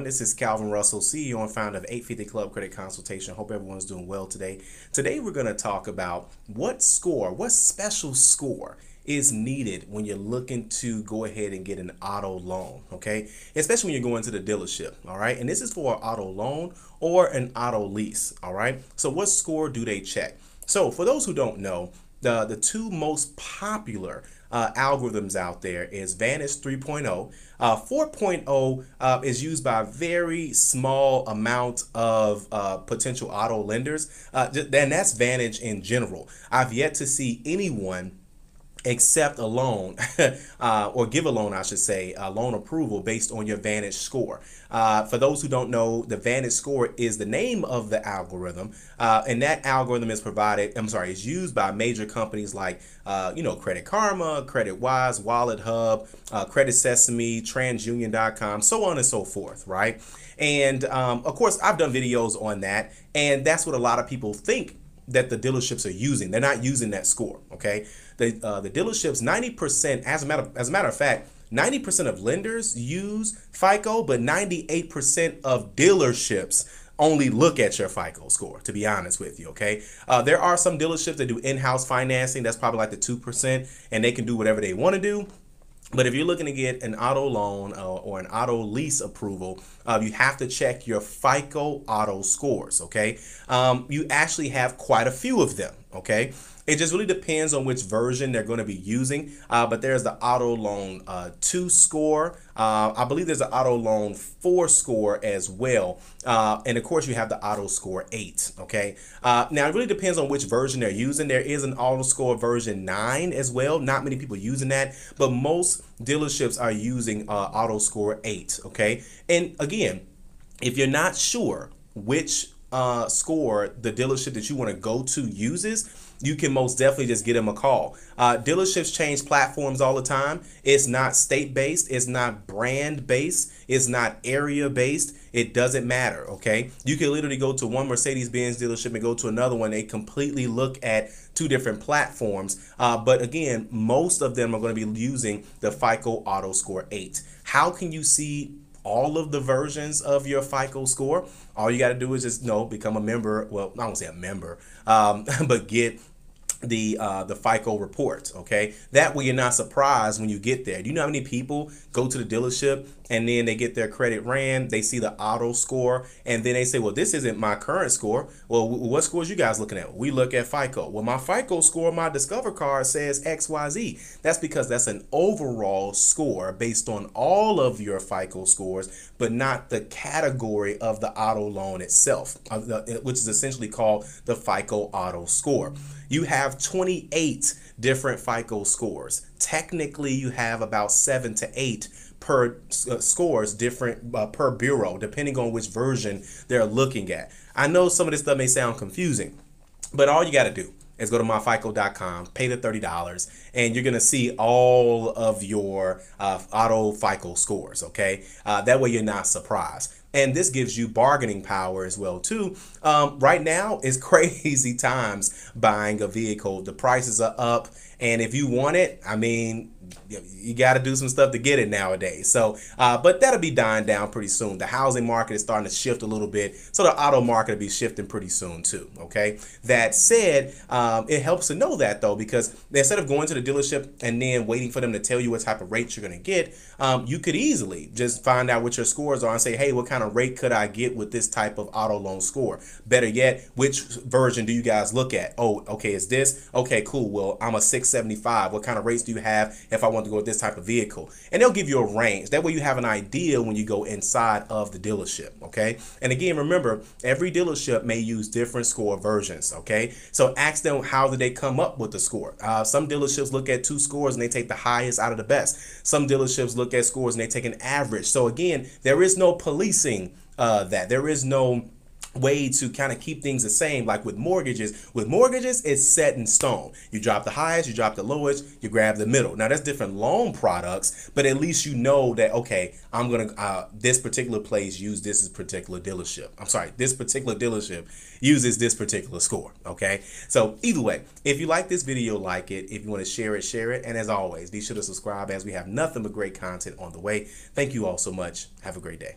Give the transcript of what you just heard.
everyone. This is Calvin Russell, CEO and founder of 850 Club Credit Consultation. Hope everyone's doing well today. Today we're going to talk about what special score is needed when you're looking to go ahead and get an auto loan, okay? Especially when you're going to the dealership, all right? And this is for an auto loan or an auto lease, all right? So what score do they check? So for those who don't know, the two most popular algorithms out there is Vantage 3.0. 4.0 is used by a very small amount of potential auto lenders, and that's Vantage in general. I've yet to see anyone accept a loan or give a loan, I should say, a loan approval based on your Vantage score. For those who don't know, the Vantage score is the name of the algorithm, and that algorithm is used by major companies like, Credit Karma, Credit Wise, Wallet Hub, Credit Sesame, TransUnion.com, so on and so forth, right? And of course, I've done videos on that, and that's what a lot of people think that the dealerships are using. They're not using that score, okay? The dealerships, 90%, as a matter of fact, 90% of lenders use FICO, but 98% of dealerships only look at your FICO score, to be honest with you, okay? There are some dealerships that do in-house financing. That's probably like the 2%, and they can do whatever they want to do. But if you're looking to get an auto loan or an auto lease approval, you have to check your FICO auto scores, okay? You actually have quite a few of them, okay? It just really depends on which version they're going to be using. But there's the Auto Loan 2 score. I believe there's an Auto Loan 4 score as well. And of course, you have the Auto Score 8. Okay. Now, it really depends on which version they're using. There is an Auto Score version 9 as well. Not many people using that, but most dealerships are using Auto Score 8. Okay. And again, if you're not sure which score the dealership that you want to go to uses, you can most definitely just get them a call. Dealerships change platforms all the time. It's not state-based. It's not brand-based. It's not area-based. It doesn't matter, okay? You can literally go to one Mercedes-Benz dealership and go to another one. They completely look at two different platforms. But again, most of them are going to be using the FICO Auto Score 8. How can you see all of the versions of your FICO score? All you got to do is just become a member. Well, I won't say a member, but get the FICO report, okay? That way you're not surprised when you get there. Do you know how many people go to the dealership and then they get their credit ran, they see the auto score, and then they say, well, this isn't my current score. Well, what scores you guys looking at? We look at FICO. Well, my FICO score, my Discover card says XYZ. That's because that's an overall score based on all of your FICO scores, but not the category of the auto loan itself, which is essentially called the FICO auto score. You have 28 different FICO scores. Technically, you have about 7 to 8 per scores different per bureau, depending on which version they're looking at. I know some of this stuff may sound confusing, but all you got to do is go to myfico.com, pay the $30, and you're going to see all of your auto FICO scores, okay? That way you're not surprised. And this gives you bargaining power as well, too. Right now, it's crazy times buying a vehicle. The prices are up, and if you want it, I mean, you got to do some stuff to get it nowadays. So, but that'll be dying down pretty soon. The housing market is starting to shift a little bit, so the auto market will be shifting pretty soon too, okay? That said, it helps to know that though, because instead of going to the dealership and then waiting for them to tell you what type of rates you're going to get, you could easily just find out what your scores are and say, hey, what kind of rate could I get with this type of auto loan score? Better yet, which version do you guys look at? Oh, okay, it's this? Okay, cool. Well, I'm a 675. What kind of rates do you have if I want to go with this type of vehicle? And they'll give you a range. That way you have an idea when you go inside of the dealership, okay? And again, remember, every dealership may use different score versions, okay? So ask them, how did they come up with the score? Some dealerships look at 2 scores and they take the highest out of the best. Some dealerships look at scores and they take an average. So again, there is no policing that. There is no way to kind of keep things the same. Like with mortgages, it's set in stone. You drop the highest, you drop the lowest, you grab the middle. Now that's different loan products, but at least you know that, okay, I'm gonna this particular place use this particular dealership. I'm sorry, this particular dealership uses this particular score. Okay, so either way, if you like this video, like it. If you want to share it, share it. And as always, be sure to subscribe, as we have nothing but great content on the way. Thank you all so much. Have a great day.